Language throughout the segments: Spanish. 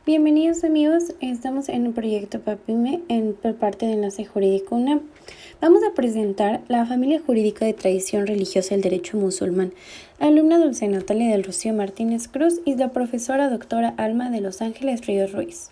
Bienvenidos amigos, estamos en el proyecto PAPIME por parte de Enlace Jurídico UNAM. Vamos a presentar la familia jurídica de tradición religiosa del derecho musulmán. Alumna Dulce Natalia del Rocío Martínez Cruz y la profesora doctora Alma de Los Ángeles Ríos Ruiz.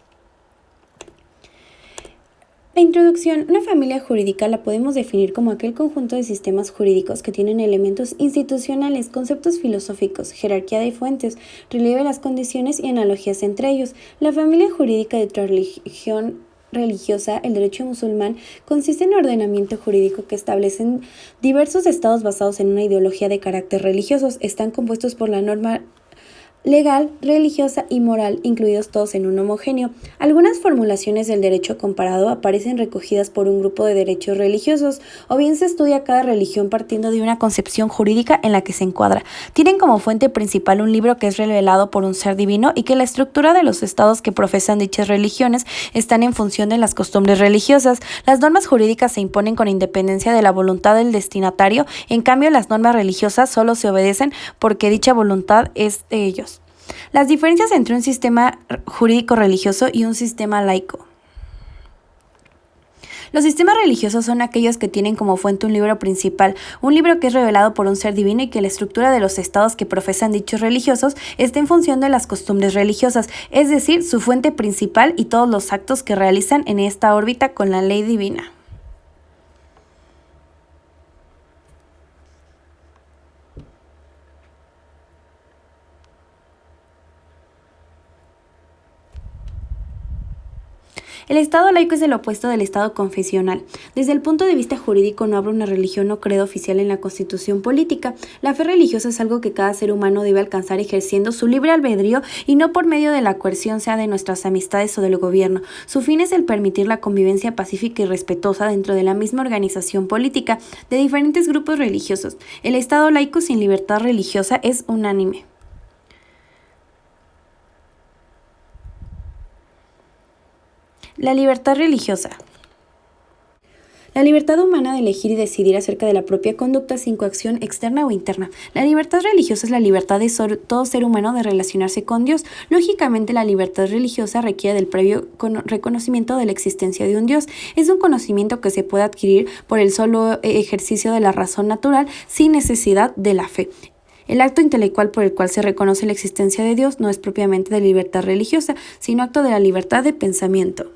La introducción. Una familia jurídica la podemos definir como aquel conjunto de sistemas jurídicos que tienen elementos institucionales, conceptos filosóficos, jerarquía de fuentes, relieve de las condiciones y analogías entre ellos. La familia jurídica de religión religiosa, el derecho musulmán, consiste en un ordenamiento jurídico que establecen diversos estados basados en una ideología de carácter religioso. Están compuestos por la norma legal, religiosa y moral, incluidos todos en un homogéneo. Algunas formulaciones del derecho comparado aparecen recogidas por un grupo de derechos religiosos, o bien se estudia cada religión partiendo de una concepción jurídica en la que se encuadra. Tienen como fuente principal un libro que es revelado por un ser divino y que la estructura de los estados que profesan dichas religiones están en función de las costumbres religiosas. Las normas jurídicas se imponen con independencia de la voluntad del destinatario, en cambio las normas religiosas solo se obedecen porque dicha voluntad es de ellos. Las diferencias entre un sistema jurídico religioso y un sistema laico. Los sistemas religiosos son aquellos que tienen como fuente un libro principal, un libro que es revelado por un ser divino y que la estructura de los estados que profesan dichos religiosos está en función de las costumbres religiosas, es decir, su fuente principal y todos los actos que realizan en esta órbita con la ley divina. El Estado laico es el opuesto del Estado confesional. Desde el punto de vista jurídico no habrá una religión o credo oficial en la Constitución política. La fe religiosa es algo que cada ser humano debe alcanzar ejerciendo su libre albedrío y no por medio de la coerción, sea de nuestras amistades o del gobierno. Su fin es el permitir la convivencia pacífica y respetuosa dentro de la misma organización política de diferentes grupos religiosos. El Estado laico sin libertad religiosa es unánime. La libertad religiosa. La libertad humana de elegir y decidir acerca de la propia conducta sin coacción externa o interna. La libertad religiosa es la libertad de todo ser humano de relacionarse con Dios. Lógicamente, la libertad religiosa requiere del previo reconocimiento de la existencia de un Dios. Es un conocimiento que se puede adquirir por el solo ejercicio de la razón natural sin necesidad de la fe. El acto intelectual por el cual se reconoce la existencia de Dios no es propiamente de libertad religiosa, sino acto de la libertad de pensamiento.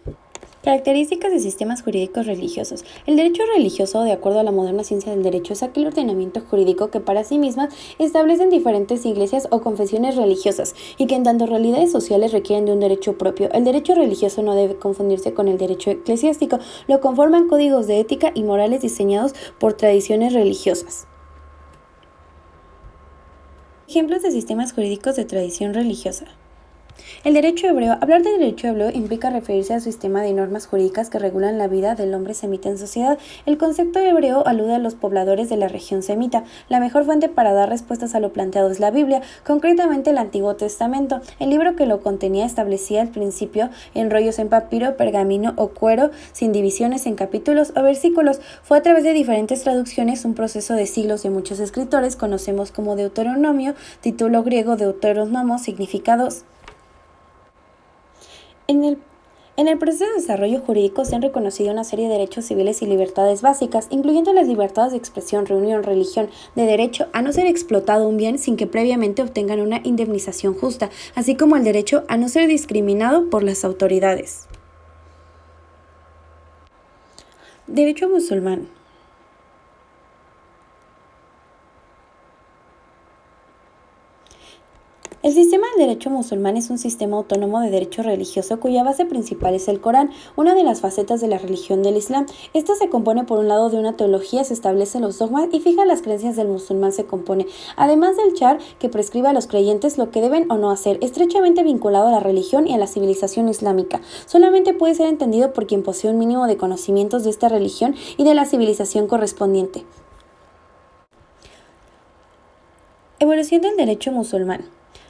Características de sistemas jurídicos religiosos. El derecho religioso, de acuerdo a la moderna ciencia del derecho, es aquel ordenamiento jurídico que para sí mismas establecen diferentes iglesias o confesiones religiosas y que en tanto realidades sociales requieren de un derecho propio. El derecho religioso no debe confundirse con el derecho eclesiástico, lo conforman códigos de ética y morales diseñados por tradiciones religiosas. Ejemplos de sistemas jurídicos de tradición religiosa. El derecho hebreo. Hablar de derecho hebreo implica referirse al sistema de normas jurídicas que regulan la vida del hombre semita en sociedad. El concepto hebreo alude a los pobladores de la región semita. La mejor fuente para dar respuestas a lo planteado es la Biblia, concretamente el Antiguo Testamento. El libro que lo contenía establecía el principio en rollos en papiro, pergamino o cuero, sin divisiones en capítulos o versículos. Fue a través de diferentes traducciones, un proceso de siglos de muchos escritores, conocemos como Deuteronomio, título griego Deuteronomos, significados. En el proceso de desarrollo jurídico se han reconocido una serie de derechos civiles y libertades básicas, incluyendo las libertades de expresión, reunión, religión, de derecho a no ser explotado un bien sin que previamente obtengan una indemnización justa, así como el derecho a no ser discriminado por las autoridades. Derecho musulmán. El sistema del derecho musulmán es un sistema autónomo de derecho religioso cuya base principal es el Corán, una de las facetas de la religión del Islam. Esta se compone por un lado de una teología, se establecen los dogmas y fija las creencias del musulmán se compone, además del Shar, que prescribe a los creyentes lo que deben o no hacer, estrechamente vinculado a la religión y a la civilización islámica. Solamente puede ser entendido por quien posee un mínimo de conocimientos de esta religión y de la civilización correspondiente. Evolución del derecho musulmán.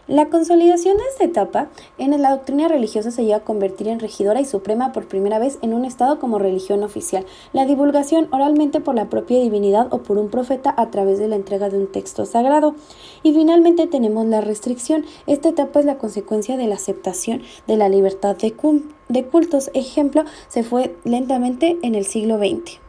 La consolidación de esta etapa en la doctrina religiosa se llega a convertir en regidora y suprema por primera vez en un estado como religión oficial, la divulgación oralmente por la propia divinidad o por un profeta a través de la entrega de un texto sagrado. Y finalmente tenemos la restricción. Esta etapa es la consecuencia de la aceptación de la libertad de cultos. Ejemplo, se fue lentamente en el siglo XX.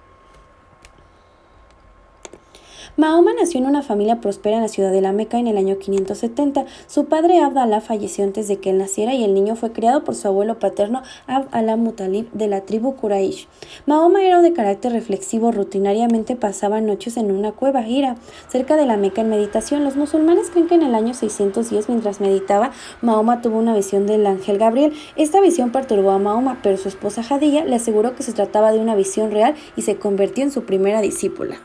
Mahoma nació en una familia próspera en la ciudad de la Meca en el año 570. Su padre Abd-Allah falleció antes de que él naciera y el niño fue criado por su abuelo paterno Abd al-Muttalib de la tribu Quraysh. Mahoma era de carácter reflexivo, rutinariamente pasaba noches en una cueva Hira, cerca de la Meca en meditación. Los musulmanes creen que en el año 610, mientras meditaba, Mahoma tuvo una visión del ángel Gabriel. Esta visión perturbó a Mahoma, pero su esposa Jadilla le aseguró que se trataba de una visión real y se convirtió en su primera discípula.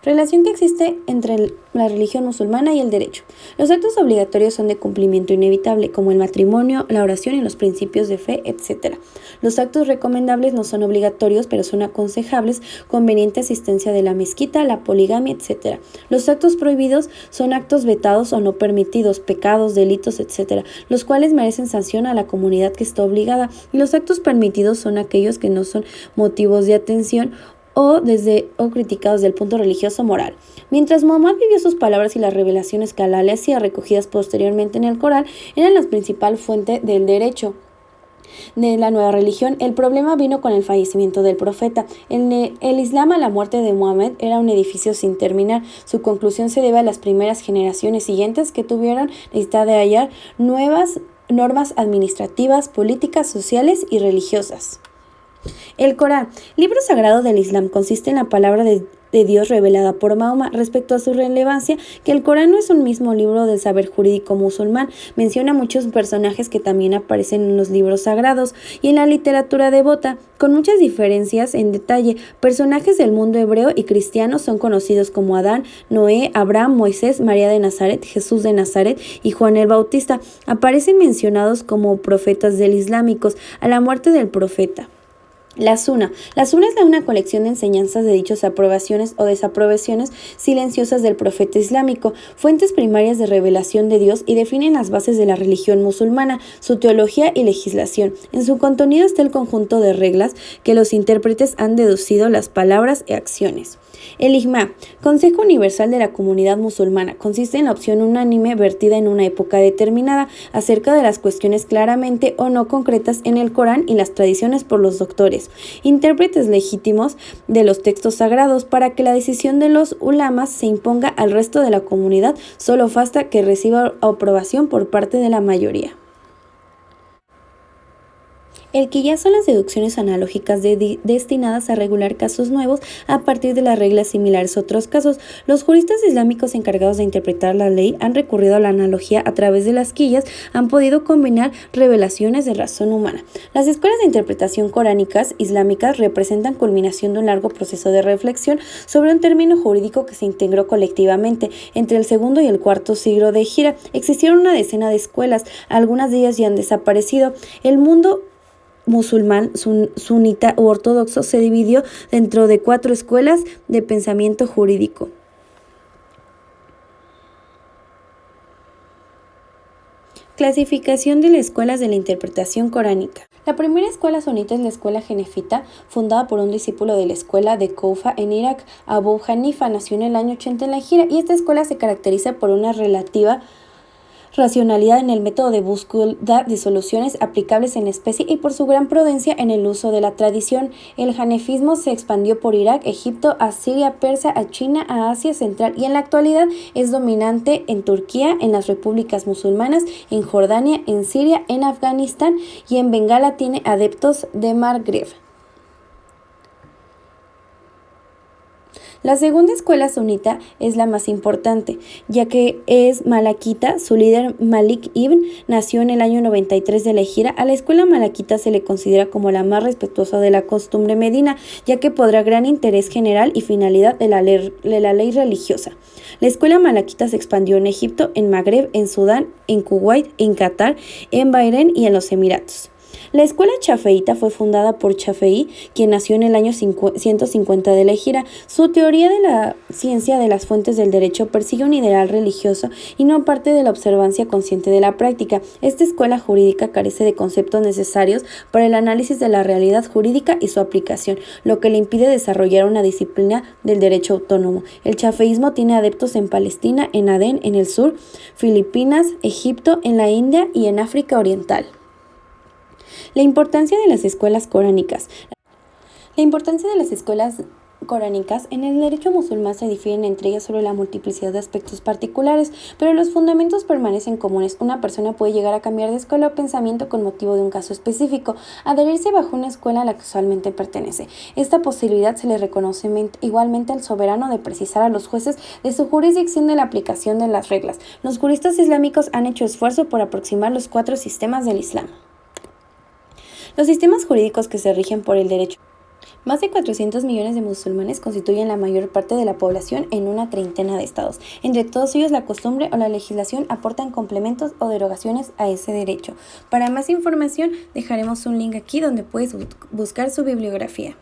Relación que existe entre la religión musulmana y el derecho. Los actos obligatorios son de cumplimiento inevitable, como el matrimonio, la oración y los principios de fe, etc. Los actos recomendables no son obligatorios, pero son aconsejables, conveniente asistencia de la mezquita, la poligamia, etc. Los actos prohibidos son actos vetados o no permitidos, pecados, delitos, etc., los cuales merecen sanción a la comunidad que está obligada, y los actos permitidos son aquellos que no son motivos de atención o criticados desde el punto religioso moral. Mientras Muhammad vivió, sus palabras y las revelaciones que Alá le hacía, recogidas posteriormente en el Corán, eran la principal fuente del derecho de la nueva religión. El problema vino con el fallecimiento del profeta. El Islam, a la muerte de Muhammad, era un edificio sin terminar. Su conclusión se debe a las primeras generaciones siguientes que tuvieron necesidad de hallar nuevas normas administrativas, políticas, sociales y religiosas. El Corán, libro sagrado del Islam, consiste en la palabra de Dios revelada por Mahoma. Respecto a su relevancia, que el Corán no es un mismo libro del saber jurídico musulmán, menciona muchos personajes que también aparecen en los libros sagrados y en la literatura devota, con muchas diferencias en detalle. Personajes del mundo hebreo y cristiano son conocidos como Adán, Noé, Abraham, Moisés, María de Nazaret, Jesús de Nazaret y Juan el Bautista. Aparecen mencionados como profetas del islámicos a la muerte del profeta. La Sunna. La Sunna es una colección de enseñanzas de dichos aprobaciones o desaprobaciones silenciosas del profeta islámico, fuentes primarias de revelación de Dios, y definen las bases de la religión musulmana, su teología y legislación. En su contenido está el conjunto de reglas que los intérpretes han deducido las palabras y acciones. El Ijma, Consejo Universal de la Comunidad Musulmana, consiste en la opción unánime vertida en una época determinada acerca de las cuestiones claramente o no concretas en el Corán y las tradiciones por los doctores, intérpretes legítimos de los textos sagrados, para que la decisión de los ulamas se imponga al resto de la comunidad, solo basta que reciba aprobación por parte de la mayoría. El que ya son las deducciones analógicas destinadas a regular casos nuevos a partir de las reglas similares a otros casos. Los juristas islámicos encargados de interpretar la ley han recurrido a la analogía a través de las quillas, han podido combinar revelaciones de razón humana. Las escuelas de interpretación coránicas islámicas representan culminación de un largo proceso de reflexión sobre un término jurídico que se integró colectivamente. Entre el segundo y el cuarto siglo de Hijra existieron una decena de escuelas, algunas de ellas ya han desaparecido. El mundo musulmán sunita u ortodoxo se dividió dentro de 4 escuelas de pensamiento jurídico. Clasificación de las escuelas de la interpretación coránica. La primera escuela sunita es la escuela genefita, fundada por un discípulo de la escuela de Kufa en Irak. Abu Hanifa nació en el año 80 en la Hijra, y esta escuela se caracteriza por una relativa racionalidad en el método de búsqueda de soluciones aplicables en especie y por su gran prudencia en el uso de la tradición. El hanefismo se expandió por Irak, Egipto, a Siria, Persia, a China, a Asia Central, y en la actualidad es dominante en Turquía, en las repúblicas musulmanas, en Jordania, en Siria, en Afganistán y en Bengala. Tiene adeptos de Magreb. La segunda escuela sunita es la más importante, ya que es malaquita. Su líder Malik ibn nació en el año 93 de la Hijra. A la escuela malaquita se le considera como la más respetuosa de la costumbre medina, ya que podrá gran interés general y finalidad de la ley religiosa. La escuela malaquita se expandió en Egipto, en Magreb, en Sudán, en Kuwait, en Qatar, en Bahrein y en los Emiratos. La escuela chafeíta fue fundada por Chafei, quien nació en el año 150 de la Hijra. Su teoría de la ciencia de las fuentes del derecho persigue un ideal religioso y no parte de la observancia consciente de la práctica. Esta escuela jurídica carece de conceptos necesarios para el análisis de la realidad jurídica y su aplicación, lo que le impide desarrollar una disciplina del derecho autónomo. El chafeísmo tiene adeptos en Palestina, en Adén, en el sur, Filipinas, Egipto, en la India y en África Oriental. La importancia de las escuelas coránicas. La importancia de las escuelas coránicas en el derecho musulmán se difieren entre ellas sobre la multiplicidad de aspectos particulares, pero los fundamentos permanecen comunes. Una persona puede llegar a cambiar de escuela o pensamiento con motivo de un caso específico, adherirse bajo una escuela a la que usualmente pertenece. Esta posibilidad se le reconoce igualmente al soberano de precisar a los jueces de su jurisdicción de la aplicación de las reglas. Los juristas islámicos han hecho esfuerzo por aproximar los 4 sistemas del Islam. Los sistemas jurídicos que se rigen por el derecho. Más de 400 millones de musulmanes constituyen la mayor parte de la población en una treintena de estados. Entre todos ellos, la costumbre o la legislación aportan complementos o derogaciones a ese derecho. Para más información, dejaremos un link aquí donde puedes buscar su bibliografía.